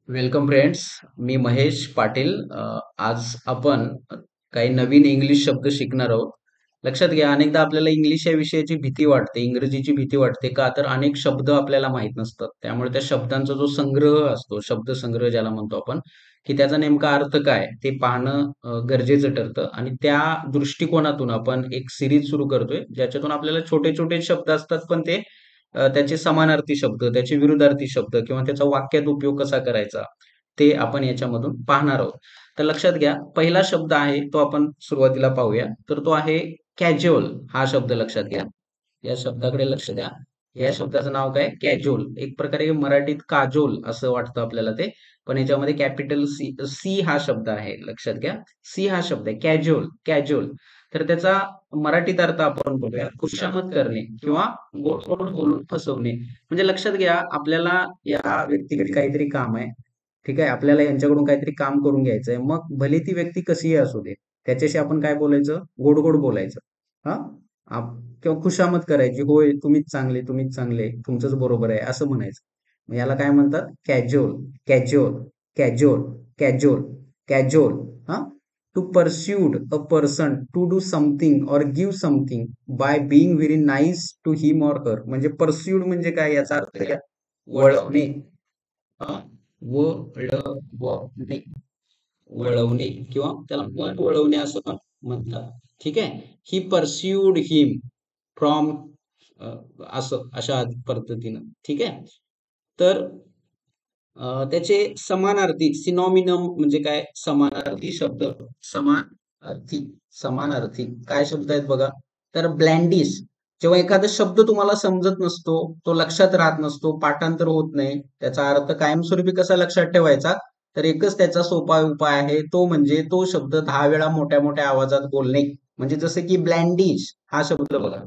Welcome friends. मी महेश पाटील. आज आपण काही नवीन इंग्लिश शब्द शिकणार आहोत. लक्षात घ्या, अनेकदा आपल्याला इंग्लिश या विषयाची भीती वाटते, इंग्रजीची भीती वाटते. का तर अनेक शब्द आपल्याला माहीत नसतात. त्यामुळे त्या शब्दांचा जो संग्रह असतो, शब्दसंग्रह ज्याला म्हणतो आपण, की त्याचा नेमका अर्थ काय ते पाहणं गरजेचं ठरतं. आणि त्या दृष्टिकोनातून आपण एक सिरीज सुरू करतोय, ज्याच्यातून आपल्याला छोटे छोटे शब्द असतात, पण ते त्याचे समानार्थी शब्द, त्याचे विरुद्धार्थी शब्द किंवा त्याचा वाक्यात उपयोग कसा करायचा ते आपण याच्यामधून पाहणार आहोत. तर लक्षात घ्या, पहिला शब्द आहे तो आपण सुरुवातीला पाहूया. तर तो आहे कॅज्युअल. हा शब्द लक्षात घ्या. या शब्दाकडे लक्ष द्या. या शब्दाचं नाव काय? कॅज्युअल. एक प्रकारे मराठीत काजोल असं वाटतं आपल्याला ते, पण याच्यामध्ये कॅपिटल सी सी हा शब्द आहे. लक्षात घ्या, सी हा शब्द आहे. Casual, casual. तर त्याचा मराठीत अर्थ आपण बघूया, खुशामत करणे किंवा गोड गोड बोलून फसवणे. म्हणजे लक्षात घ्या, आपल्याला या व्यक्तीकडे काहीतरी काम आहे. ठीक आहे, आपल्याला यांच्याकडून काहीतरी काम करून घ्यायचंय. मग भले ती व्यक्ती कशीही असू दे, त्याच्याशी आपण काय बोलायचं? गोड गोड बोलायचं. हा किंवा खुशामत करायची. होय, तुम्हीच चांगले, तुम्हीच चांगले, तुमचंच बरोबर आहे, असं म्हणायचं. मग याला काय म्हणतात? Cajole, cajole, cajole, cajole, cajole. हा to persuade a person to do something or give something by being very nice to him or her. म्हणजे परस्यूड म्हणजे काय? याचा अर्थ घ्या, वळवणे. हा वळवणे, वळवणे किंवा त्याला मन वळवणे असं पण म्हणतात. ठीक आहे. ही परस्यूड हिम फ्रॉम असं अशा पद्धतीनं. ठीक आहे. तर त्याचे समानार्थी सिनॉमिनम म्हणजे काय? समानार्थी शब्द. समानार्थी, समानार्थी काय शब्द आहेत बघा. तर ब्लँडिश. जेव्हा एखादा शब्द तुम्हाला समजत नसतो, तो लक्षात राहत नसतो, पाठांतर होत नाही, त्याचा अर्थ कायमस्वरूपी कसा लक्षात ठेवायचा, तर एकच त्याचा सोपा उपाय आहे, तो म्हणजे तो शब्द 10 वेळा मोठ्या मोठ्या आवाजात बोलणे. म्हणजे जसं की ब्लँडिश हा शब्द बघा.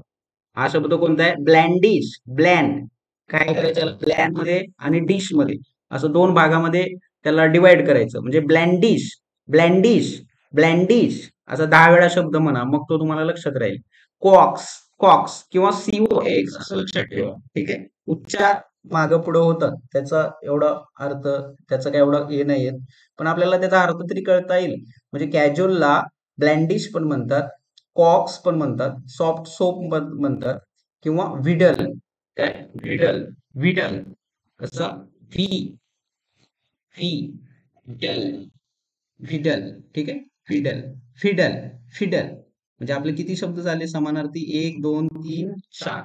हा शब्द कोणता आहे? ब्लँडिश. ब्लँड. काय करायचं? ब्लँड मध्ये आणि डिश मध्ये असं दोन भागामध्ये त्याला डिवाइड करायचं. म्हणजे ब्लँडिश, ब्लँडिश, ब्लँडिश असा 10 वेळा शब्द म्हणा, मग तो तुम्हाला लक्षात राहील. कॉक्स, कॉक्स किंवा सीओ एक्स असं लक्षात ठेवा. ठीक आहे. उच्चार मागं पुढं होतात, त्याचा एवढा अर्थ, त्याचा काय एवढा हे नाही येत, पण आपल्याला त्याचा अर्थ तरी कळता येईल. म्हणजे कॅज्युअलला ब्लँडिश पण म्हणतात, कॉक्स पण म्हणतात, सॉफ्ट सोप म्हणतात, किंवा विडल. काय? Wheedle, wheedle. कसं? Wee, wheedle, fiddle. ठीक आहे. Fiddle, fiddle, fiddle. म्हणजे आपले किती शब्द झाले समानार्थी? 1 2 3 4.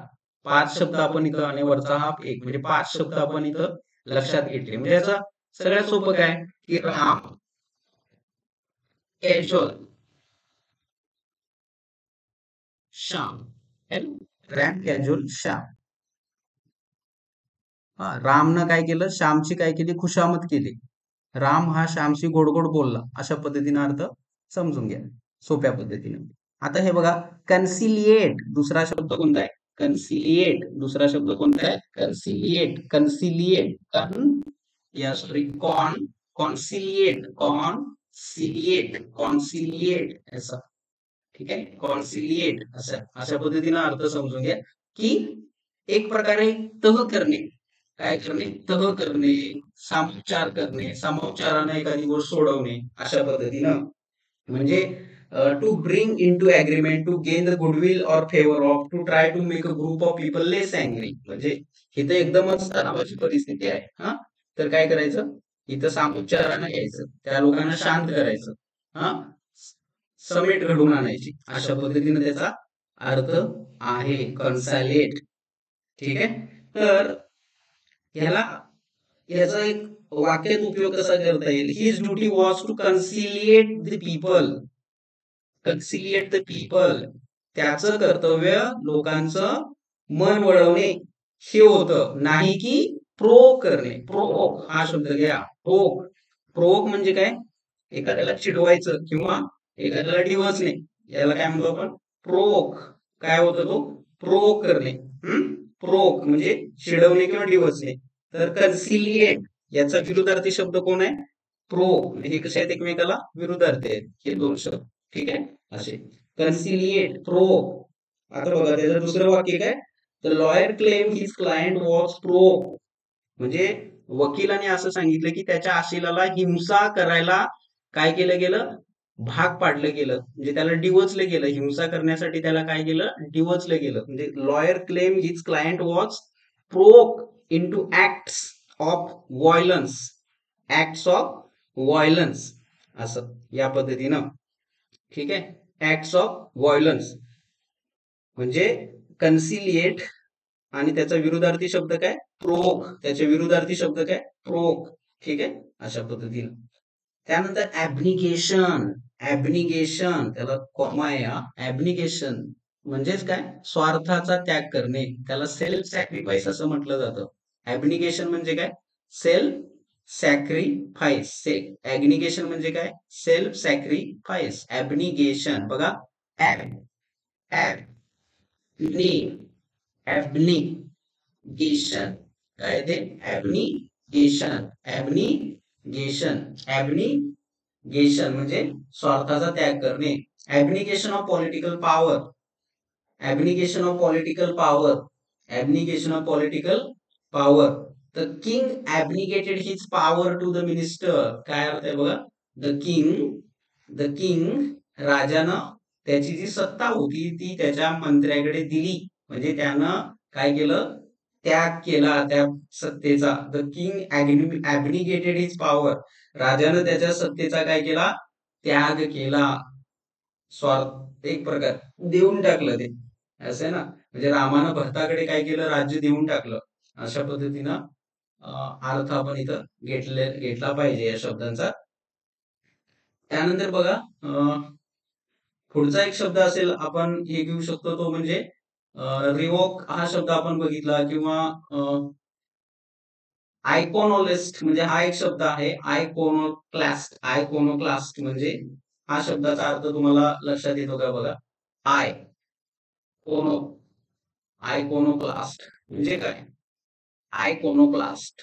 5 शब्द आपण इथं, आणि वरचा हा एक, म्हणजे 5 शब्द आपण इथं लक्षात घेतले. म्हणजे याचा सगळ्यात सोपं काय, की Ram, casual, Shyam. RAM, casual, Shyam. हा, रामनं काय केलं? श्यामची काय केली? खुशामत केली. राम हा श्यामशी गोड गोड बोलला, अशा पद्धतीने अर्थ समजून घ्या, सोप्या पद्धतीने. आता हे बघा, कन्सिलिएट दुसरा शब्द कोणता आहे? कन्सिलिएट दुसरा शब्द कोणता आहे? कन्सिलिएट, कन्सिलिएट, कन या सॉरी कॉन, कॉन्सिलिएट, कॉन्सिलिएट, कॉन्सिलिएट असं. ठीक आहे. कॉन्सिलिएट असं अशा पद्धतीने अर्थ समजून घ्या, की एक प्रकारे तह करणे. काय करणे? तह करणे, सामोच्चार करणे, सामोच्चाराने एखादी गोष्ट सोडवणे, अशा पद्धतीनं. म्हणजे to bring in to agreement, to gain the goodwill or favour of, to try to make a group of people less angry. म्हणजे इथं एकदमच तणावाची परिस्थिती आहे. हा, तर काय करायचं? इथं सामोच्चारानं घ्यायचं, त्या लोकांना शांत करायचं. हा, समेट घडवून आणायची, अशा पद्धतीने त्याचा अर्थ आहे कन्सॅलेट. ठीक आहे. तर ह्याला, याचा एक वाक्यात उपयोग कसा करता येईल? His duty was to conciliate the people, conciliate the people. त्याचं कर्तव्य लोकांचं मन वळवणे हे होतं, नाही की प्रोक करणे. प्रोक हा शब्द घ्या. प्रोक, प्रोक म्हणजे काय? एखाद्याला चिडवायचं किंवा एखाद्याला डिवचणे, याला काय म्हणतो आपण? प्रोक. काय होतं तो? प्रोक करणे. प्रोक म्हणजे चिडवणे किंवा डिवचणे. तर कन्सिलिएट याचा विरुद्धार्थी शब्द कोण आहे? प्रोक. हे कसे आहेत? एकमेकाला विरुद्धार्थी आहेत हे दोन शब्द. ठीक आहे. असे कन्सिलिएट, प्रोक. आता बघा, त्याचं दुसरं वाक्य काय? The lawyer claim his client was proc. म्हणजे वकिलाने असं सांगितलं की त्याच्या आशिलाला हिंसा करायला काय केलं गेलं, भाग पाडलं गेलं, म्हणजे त्याला डिवचलं गेलं. हिंसा करण्यासाठी त्याला काय केलं, डिवचलं गेलं. म्हणजे lawyer claim his client was proc into acts of violence, acts of violence, असं या पद्धतीनं. ठीक आहे, ऍक्ट्स ऑफ व्हायलन्स म्हणजे कन्सिलिएट, आणि त्याचा विरुद्धार्थी शब्द काय, प्रोक. त्याचे विरुद्धार्थी शब्द काय, प्रोक. ठीक आहे, अशा पद्धतीनं. त्यानंतर ऍब्निगेशन. ऍब्निगेशन त्याला कॉमा आहे, ऍब्निगेशन म्हणजेच काय, स्वार्थाचा त्याग करणे. त्याला सेल्फ सॅक्रिफाईस असं म्हटलं जातं. ऍब्निगेशन म्हणजे काय, सेल्फ सॅक्रिफाईस. ऍग्निगेशन म्हणजे काय, सेल्फ सॅक्रिफाईस. ऍब्निगेशन बघा, ऍब ऍबनी ऍब्निगेशन काय ते, ऍब्निगेशन. ऍब्निगेशन म्हणजे स्वार्थाचा त्याग करणे. Abnegation of political power. Abnegation of political power. Abnegation of political power. The king abnegated his power to the minister. काय अर्थ आहे बघा, द किंग राजानं त्याची जी सत्ता होती ती त्याच्या मंत्र्याकडे दिली. म्हणजे त्यानं काय केलं, त्याग केला त्या सत्तेचा. The king abnegated his power. राजानं त्याच्या सत्तेचा काय केला, त्याग केला. स्वार्थ एक प्रकार देऊन टाकलं ते, असं आहे ना. म्हणजे रामानं भरताकडे काय केलं, राज्य देऊन टाकलं. अशा पद्धतीनं अर्थ आपण इथं घेतला पाहिजे या शब्दांचा. त्यानंतर बघा, पुढचा एक शब्द असेल आपण हे घेऊ शकतो, तो म्हणजे रिवोक हा शब्द आपण बघितला. किंवा आयकोनोलिस्ट म्हणजे हा एक शब्द आहे, आयकोनोक्लास्ट. आयकोनोक्लास्ट म्हणजे हा शब्दाचा अर्थ तुम्हाला लक्षात येतो का बघा, आय कोनो आयकोनोक्लास्ट म्हणजे काय, आयकोनोक्लास्ट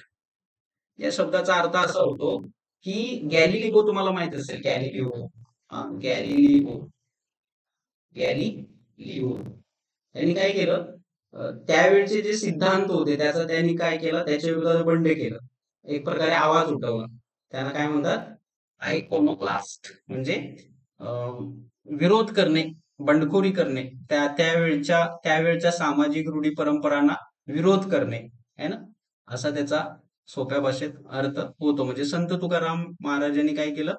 या शब्दाचा अर्थ असा होतो की गॅलिलिओ तुम्हाला माहित असेल, गॅलिलिओ. गॅलिलिओ गॅलिलिओ त्यांनी काय केलं, त्यावेळचे जे सिद्धांत होते त्याचा त्यांनी काय केलं, त्याच्या विरोधात बंड केलं, एक प्रकारे आवाज उठवला. त्यांना काय म्हणतात, आयकोनोक्लास्ट म्हणजे विरोध करणे, बंडखोरी करणे, त्यावेळच्या सामाजिक रूढी परंपरांना विरोध करणे, है ना, असा त्याचा सोप्या भाषेत अर्थ होतो. म्हणजे संत तुकाराम महाराजांनी काय केलं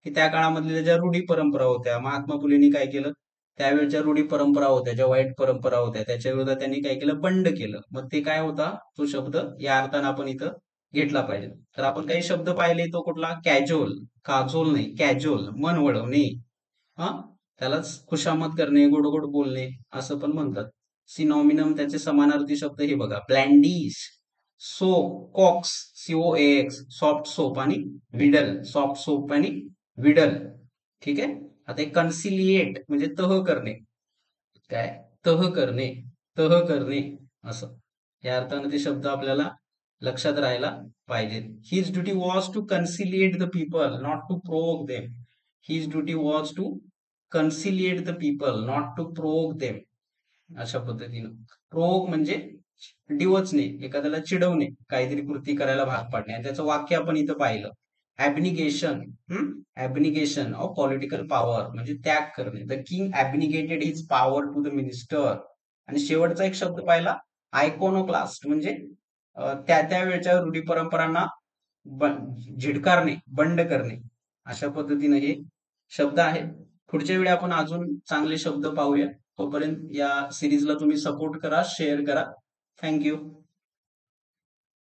की त्या काळामधल्या ज्या रूढी परंपरा होत्या, महात्मा फुलेंनी काय केलं, त्यावेळच्या रूढी परंपरा होत्या, ज्या वाईट परंपरा होत्या, त्याच्या विरोधात त्यांनी काय केलं, बंड केलं. मग ते काय होता, तो शब्द या अर्थानं आपण इथं घेतला पाहिजे. तर आपण काही शब्द पाहिले, तो कुठला, कॅज्युअल, काजोल नाही, कॅज्युअल मन वळवणे. हा, त्यालाच खुशामत करणे, गोड गोड बोलणे असं पण म्हणतात. सिनॉमिनम त्याचे समानार्थी शब्द हे बघा, blandish, soap, coax, COAX, soft soap आणि विडल, सॉफ्ट सोप आणि विडल. ठीक आहे. आता एक कन्सिलिएट म्हणजे तह करणे, काय, तह करणे, तह करणे असं या अर्थानं ते शब्द आपल्याला लक्षात राहायला पाहिजेत. His duty was to conciliate the people, not to provoke them. His duty was to conciliate the people, not to provoke them. अशा पद्धतीनं प्रोवोक म्हणजे डिवचणे, एखाद्याला चिडवणे, काहीतरी कृती करायला भाग पाडणे. आणि त्याचं वाक्य आपण इथं पाहिलं, abnegation. Abnegation of political power म्हणजे त्याग करणे. The king abnegated his power to the minister. आणि शेवटचा एक शब्द पाहिला, आयकोनोक्लास्ट म्हणजे त्या वेळच्या रूढी परंपरांना झिडकारणे, बंड करणे. अशा पद्धतीने हे शब्द आहेत. पुढच्या वेळी आपण अजून चांगले शब्द पाहूया. तोपर्यंत या सिरीजला तुम्ही सपोर्ट करा, शेअर करा. थँक्यू.